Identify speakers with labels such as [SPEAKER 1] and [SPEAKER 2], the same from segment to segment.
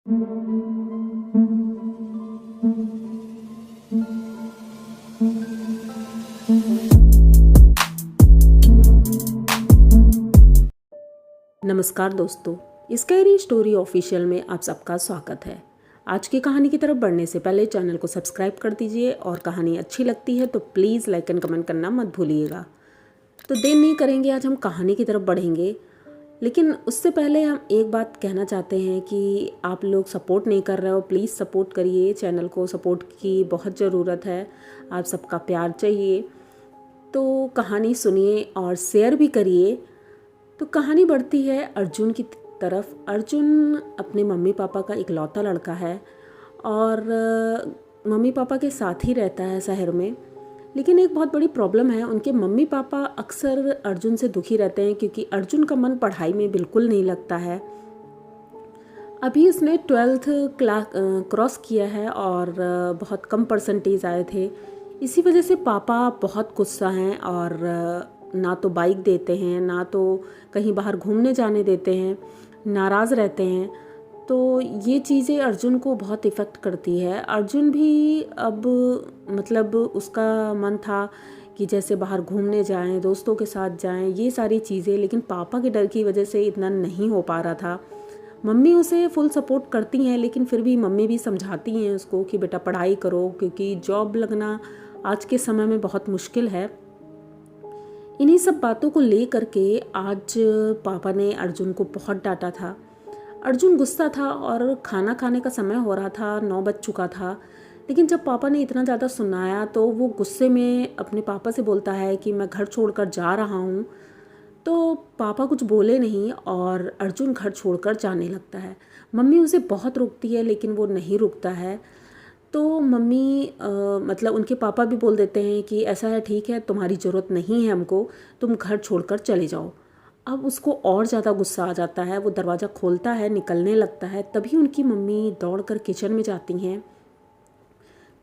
[SPEAKER 1] नमस्कार दोस्तों, scary story official में आप सबका स्वागत है। आज की कहानी की तरफ बढ़ने से पहले चैनल को सब्सक्राइब कर दीजिए और कहानी अच्छी लगती है तो प्लीज़ लाइक एंड कमेंट करना मत भूलिएगा। तो देर नहीं करेंगे, आज हम कहानी की तरफ बढ़ेंगे। लेकिन उससे पहले हम एक बात कहना चाहते हैं कि आप लोग सपोर्ट नहीं कर रहे हो, प्लीज़ सपोर्ट करिए। चैनल को सपोर्ट की बहुत ज़रूरत है, आप सबका प्यार चाहिए। तो कहानी सुनिए और शेयर भी करिए। तो कहानी बढ़ती है अर्जुन की तरफ। अर्जुन अपने मम्मी पापा का इकलौता लड़का है और मम्मी पापा के साथ ही रहता है शहर में। लेकिन एक बहुत बड़ी प्रॉब्लम है, उनके मम्मी पापा अक्सर अर्जुन से दुखी रहते हैं क्योंकि अर्जुन का मन पढ़ाई में बिल्कुल नहीं लगता है। अभी उसने 12th क्लास क्रॉस किया है और बहुत कम परसेंटेज आए थे। इसी वजह से पापा बहुत गुस्सा हैं और ना तो बाइक देते हैं, ना तो कहीं बाहर घूमने जाने देते हैं, नाराज़ रहते हैं। तो ये चीज़ें अर्जुन को बहुत इफ़ेक्ट करती है। अर्जुन भी अब मतलब उसका मन था कि जैसे बाहर घूमने जाएं, दोस्तों के साथ जाएं, ये सारी चीज़ें, लेकिन पापा के डर की वजह से इतना नहीं हो पा रहा था। मम्मी उसे फुल सपोर्ट करती हैं, लेकिन फिर भी मम्मी भी समझाती हैं उसको कि बेटा पढ़ाई करो, क्योंकि जॉब लगना आज के समय में बहुत मुश्किल है। इन्हीं सब बातों को ले करके आज पापा ने अर्जुन को बहुत डांटा था। अर्जुन गुस्सा था और खाना खाने का समय हो रहा था, 9 बज चुका था। लेकिन जब पापा ने इतना ज़्यादा सुनाया तो वो गुस्से में अपने पापा से बोलता है कि मैं घर छोड़कर जा रहा हूँ। तो पापा कुछ बोले नहीं और अर्जुन घर छोड़कर जाने लगता है। मम्मी उसे बहुत रोकती है लेकिन वो नहीं रुकता है। तो मम्मी मतलब उनके पापा भी बोल देते हैं कि ऐसा है, ठीक है, तुम्हारी ज़रूरत नहीं है हमको, तुम घर छोड़कर चले जाओ। अब उसको और ज़्यादा गुस्सा आ जाता है, वो दरवाज़ा खोलता है, निकलने लगता है। तभी उनकी मम्मी दौड़कर किचन में जाती हैं,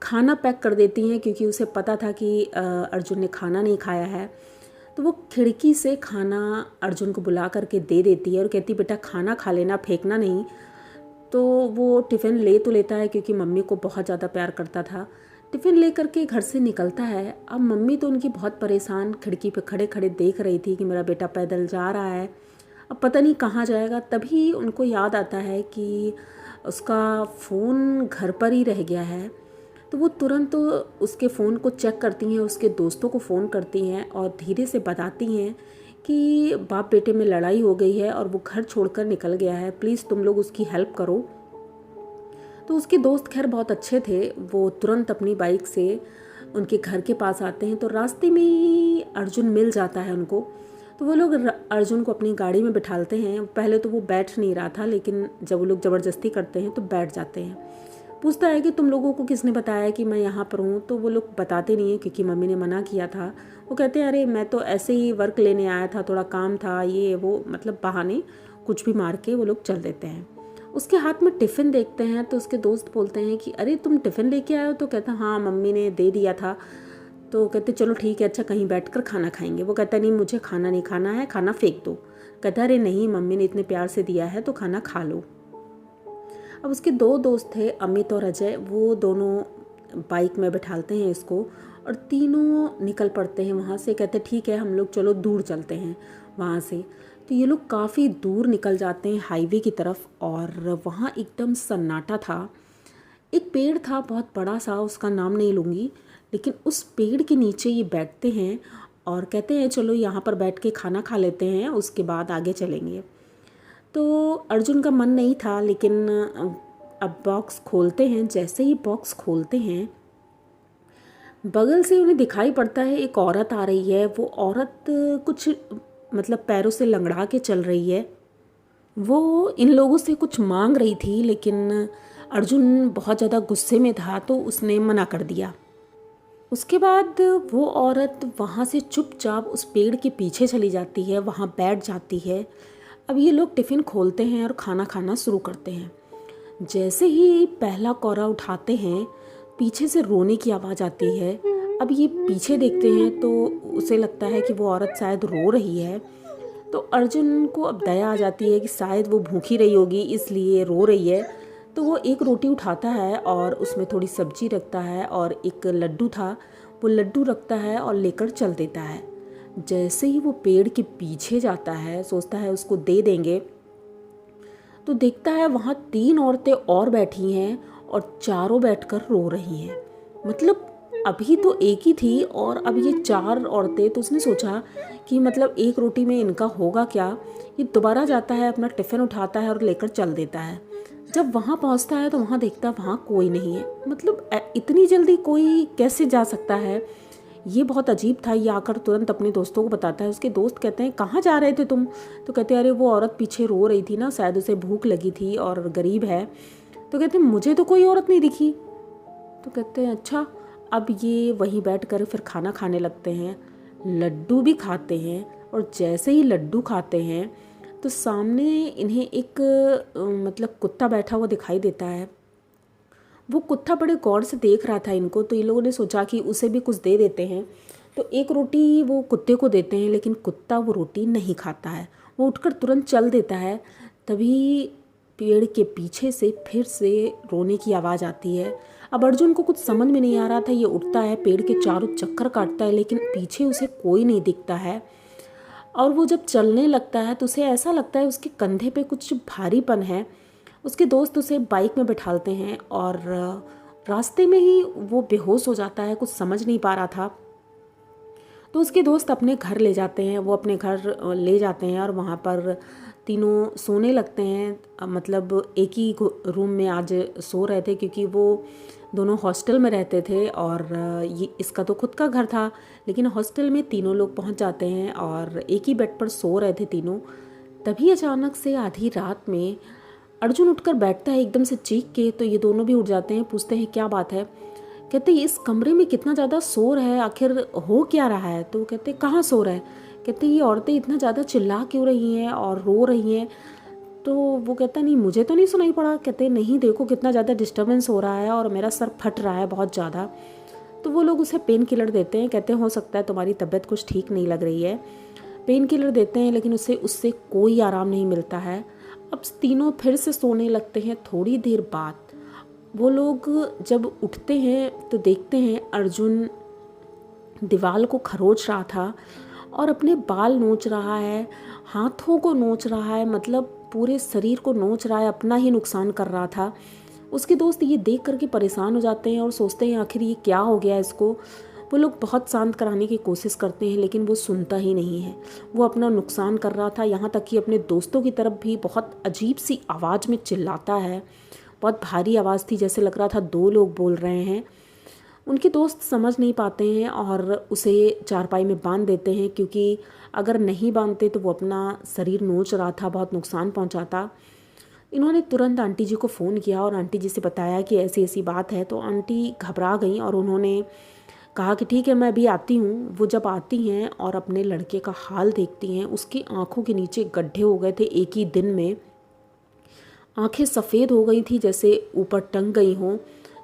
[SPEAKER 1] खाना पैक कर देती हैं क्योंकि उसे पता था कि अर्जुन ने खाना नहीं खाया है। तो वो खिड़की से खाना अर्जुन को बुला करके दे देती है और कहती बेटा खाना खा लेना, फेंकना नहीं। तो वो टिफ़िन ले तो लेता है क्योंकि मम्मी को बहुत ज़्यादा प्यार करता था। टिफ़िन ले करके घर से निकलता है। अब मम्मी तो उनकी बहुत परेशान खिड़की पे खड़े खड़े देख रही थी कि मेरा बेटा पैदल जा रहा है, अब पता नहीं कहाँ जाएगा। तभी उनको याद आता है कि उसका फ़ोन घर पर ही रह गया है। तो वो तुरंत उसके फ़ोन को चेक करती हैं, उसके दोस्तों को फ़ोन करती हैं और धीरे से बताती हैं कि बाप बेटे में लड़ाई हो गई है और वो घर छोड़कर निकल गया है, प्लीज़ तुम लोग उसकी हेल्प करो। तो उसके दोस्त खैर बहुत अच्छे थे, वो तुरंत अपनी बाइक से उनके घर के पास आते हैं। तो रास्ते में ही अर्जुन मिल जाता है उनको। तो वो लोग अर्जुन को अपनी गाड़ी में बिठालते हैं। पहले तो वो बैठ नहीं रहा था, लेकिन जब वो लोग ज़बरदस्ती करते हैं तो बैठ जाते हैं। पूछता है कि तुम लोगों को किसने बताया कि मैं यहाँ पर हूँ। तो वो लोग बताते नहीं हैं क्योंकि मम्मी ने मना किया था। वो कहते हैं अरे मैं तो ऐसे ही वर्क लेने आया था, थोड़ा काम था, ये वो, मतलब बहाने कुछ भी मार के वो लोग चल देते हैं। उसके हाथ में टिफ़िन देखते हैं तो उसके दोस्त बोलते हैं कि अरे तुम टिफ़िन लेके आए हो। तो कहता हाँ मम्मी ने दे दिया था। तो कहते चलो ठीक है, अच्छा कहीं बैठ कर खाना खाएंगे। वो कहता नहीं मुझे खाना नहीं खाना है, खाना फेंक दो। कहता अरे नहीं, मम्मी ने इतने प्यार से दिया है तो खाना खा लो। अब उसके 2 दोस्त थे, अमित और अजय, वो दोनों बाइक में बैठालते हैं इसको और तीनों निकल पड़ते हैं वहाँ से। कहते ठीक है हम लोग चलो दूर चलते हैं वहाँ से। तो ये लोग काफ़ी दूर निकल जाते हैं हाईवे की तरफ और वहाँ एकदम सन्नाटा था। एक पेड़ था बहुत बड़ा सा, उसका नाम नहीं लूँगी, लेकिन उस पेड़ के नीचे ये बैठते हैं और कहते हैं चलो यहाँ पर बैठ के खाना खा लेते हैं, उसके बाद आगे चलेंगे। तो अर्जुन का मन नहीं था, लेकिन अब बॉक्स खोलते हैं। जैसे ही बॉक्स खोलते हैं बगल से उन्हें दिखाई पड़ता है एक औरत आ रही है। वो औरत कुछ मतलब पैरों से लंगड़ा के चल रही है। वो इन लोगों से कुछ मांग रही थी, लेकिन अर्जुन बहुत ज़्यादा गुस्से में था तो उसने मना कर दिया। उसके बाद वो औरत वहाँ से चुपचाप उस पेड़ के पीछे चली जाती है, वहाँ बैठ जाती है। अब ये लोग टिफ़िन खोलते हैं और खाना खाना शुरू करते हैं। जैसे ही पहला कौरा उठाते हैं पीछे से रोने की आवाज़ आती है। अब ये पीछे देखते हैं तो उसे लगता है कि वो औरत शायद रो रही है। तो अर्जुन को अब दया आ जाती है कि शायद वो भूखी रही होगी इसलिए रो रही है। तो वो एक रोटी उठाता है और उसमें थोड़ी सब्जी रखता है और एक लड्डू था, वो लड्डू रखता है और लेकर चल देता है। जैसे ही वो पेड़ के पीछे जाता है, सोचता है उसको दे देंगे, तो देखता है वहाँ 3 औरतें और बैठी हैं और चारों बैठकर रो रही हैं। मतलब अभी तो एक ही थी और अब ये 4 औरतें। तो उसने सोचा कि मतलब एक रोटी में इनका होगा क्या। ये दोबारा जाता है, अपना टिफ़िन उठाता है और लेकर चल देता है। जब वहाँ पहुँचता है तो वहाँ देखता है वहाँ कोई नहीं है। मतलब इतनी जल्दी कोई कैसे जा सकता है, ये बहुत अजीब था। ये आकर तुरंत अपने दोस्तों को बताता है। उसके दोस्त कहते हैं कहाँ जा रहे थे तुम। तो कहते हैं अरे वो औरत पीछे रो रही थी ना, शायद उसे भूख लगी थी और गरीब है। तो कहते हैं मुझे तो कोई औरत नहीं दिखी। तो कहते हैं अच्छा। अब ये वहीं बैठकर फिर खाना खाने लगते हैं, लड्डू भी खाते हैं। और जैसे ही लड्डू खाते हैं तो सामने इन्हें एक मतलब कुत्ता बैठा हुआ दिखाई देता है। वो कुत्ता बड़े गौर से देख रहा था इनको, तो इन लोगों ने सोचा कि उसे भी कुछ दे देते हैं। तो एक रोटी वो कुत्ते को देते हैं, लेकिन कुत्ता वो रोटी नहीं खाता है। वो उठकर तुरंत चल देता है। तभी पेड़ के पीछे से फिर से रोने की आवाज़ आती है। अब अर्जुन को कुछ समझ में नहीं आ रहा था। ये उठता है, पेड़ के चारों चक्कर काटता है, लेकिन पीछे उसे कोई नहीं दिखता है। और वो जब चलने लगता है तो उसे ऐसा लगता है उसके कंधे पे कुछ भारीपन है। उसके दोस्त उसे बाइक में बैठालते हैं और रास्ते में ही वो बेहोश हो जाता है, कुछ समझ नहीं पा रहा था। तो उसके दोस्त अपने घर ले जाते हैं, वो अपने घर ले जाते हैं और वहाँ पर तीनों सोने लगते हैं। मतलब एक ही रूम में आज सो रहे थे, क्योंकि वो दोनों हॉस्टल में रहते थे और ये इसका तो खुद का घर था। लेकिन हॉस्टल में तीनों लोग पहुँच जाते हैं और एक ही बेड पर सो रहे थे तीनों। तभी अचानक से आधी रात में अर्जुन उठकर बैठता है एकदम से चीख के। तो ये दोनों भी उठ जाते हैं, पूछते हैं क्या बात है। कहते हैं इस कमरे में कितना ज़्यादा शोर है, आखिर हो क्या रहा है। तो कहते हैं कहाँ शोर है। कहते ये औरतें इतना ज़्यादा चिल्ला क्यों रही हैं और रो रही हैं। तो वो कहता नहीं मुझे तो नहीं सुनाई पड़ा। कहते नहीं देखो कितना ज़्यादा डिस्टर्बेंस हो रहा है और मेरा सर फट रहा है बहुत ज़्यादा। तो वो लोग उसे पेन किलर देते हैं। कहते हैं हो सकता है तुम्हारी तबीयत कुछ ठीक नहीं लग रही है। पेन किलर देते हैं, लेकिन उससे कोई आराम नहीं मिलता है। अब तीनों फिर से सोने लगते हैं। थोड़ी देर बाद वो लोग जब उठते हैं तो देखते हैं अर्जुन दीवार को खरोच रहा था और अपने बाल नोच रहा है, हाथों को नोच रहा है, मतलब पूरे शरीर को नोच रहा है, अपना ही नुकसान कर रहा था। उसके दोस्त ये देख करके परेशान हो जाते हैं और सोचते हैं आखिर ये क्या हो गया इसको। वो लोग बहुत शांत कराने की कोशिश करते हैं, लेकिन वो सुनता ही नहीं है। वो अपना नुकसान कर रहा था, यहाँ तक कि अपने दोस्तों की तरफ भी बहुत अजीब सी आवाज़ में चिल्लाता है। बहुत भारी आवाज़ थी, जैसे लग रहा था 2 लोग बोल रहे हैं। उनके दोस्त समझ नहीं पाते हैं और उसे चारपाई में बांध देते हैं, क्योंकि अगर नहीं बांधते तो वो अपना शरीर नोच रहा था, बहुत नुकसान पहुंचाता। इन्होंने तुरंत आंटी जी को फ़ोन किया और आंटी जी से बताया कि ऐसी ऐसी बात है। तो आंटी घबरा गई और उन्होंने कहा कि ठीक है मैं अभी आती हूँ। वो जब आती हैं और अपने लड़के का हाल देखती हैं, उसकी आँखों के नीचे गड्ढे हो गए थे एक ही दिन में। आंखें सफ़ेद हो गई थी जैसे ऊपर टंग गई हों।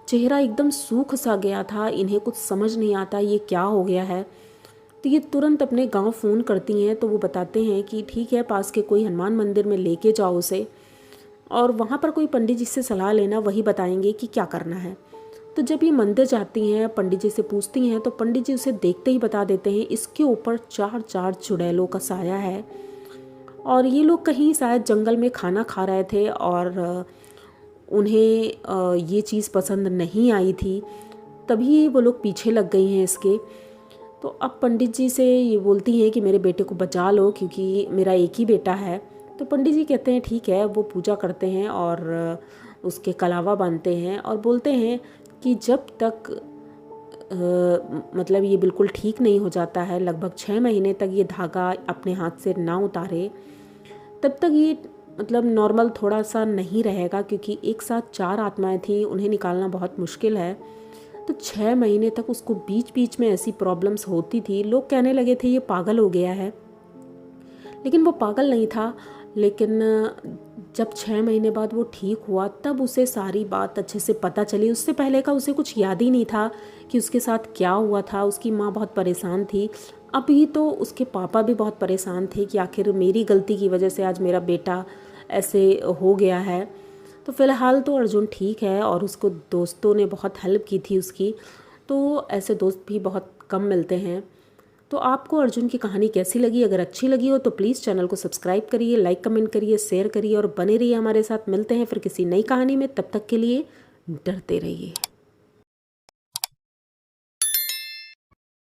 [SPEAKER 1] चेहरा एकदम सूख सा गया था। इन्हें कुछ समझ नहीं आता ये क्या हो गया है। तो ये तुरंत अपने गांव फ़ोन करती हैं। तो वो बताते हैं कि ठीक है पास के कोई हनुमान मंदिर में लेके जाओ उसे, और वहाँ पर कोई पंडित जी से सलाह लेना, वही बताएंगे कि क्या करना है। तो जब ये मंदिर जाती हैं, पंडित जी से पूछती हैं, तो पंडित जी उसे देखते ही बता देते हैं इसके ऊपर 4 चुड़ैलों का साया है और ये लोग कहीं शायद जंगल में खाना खा रहे थे और उन्हें ये चीज़ पसंद नहीं आई थी, तभी वो लोग पीछे लग गई हैं इसके। तो अब पंडित जी से ये बोलती हैं कि मेरे बेटे को बचा लो, क्योंकि मेरा एक ही बेटा है। तो पंडित जी कहते हैं ठीक है। वो पूजा करते हैं और उसके कलावा बांधते हैं और बोलते हैं कि जब तक मतलब ये बिल्कुल ठीक नहीं हो जाता है, लगभग 6 महीने तक ये धागा अपने हाथ से ना उतारे, तब तक ये मतलब नॉर्मल थोड़ा सा नहीं रहेगा, क्योंकि एक साथ 4 आत्माएं थी, उन्हें निकालना बहुत मुश्किल है। तो 6 महीने तक उसको बीच बीच में ऐसी प्रॉब्लम्स होती थी। लोग कहने लगे थे ये पागल हो गया है, लेकिन वो पागल नहीं था। लेकिन जब 6 महीने बाद वो ठीक हुआ तब उसे सारी बात अच्छे से पता चली। उससे पहले का उसे कुछ याद ही नहीं था कि उसके साथ क्या हुआ था। उसकी माँ बहुत परेशान थी। अभी तो उसके पापा भी बहुत परेशान थे कि आखिर मेरी गलती की वजह से आज मेरा बेटा ऐसे हो गया है। तो फ़िलहाल तो अर्जुन ठीक है और उसको दोस्तों ने बहुत हेल्प की थी उसकी, तो ऐसे दोस्त भी बहुत कम मिलते हैं। तो आपको अर्जुन की कहानी कैसी लगी? अगर अच्छी लगी हो तो प्लीज़ चैनल को सब्सक्राइब करिए, लाइक कमेंट करिए, शेयर करिए और बने रहिए हमारे साथ। मिलते हैं फिर किसी नई कहानी में, तब तक के लिए डरते रहिए।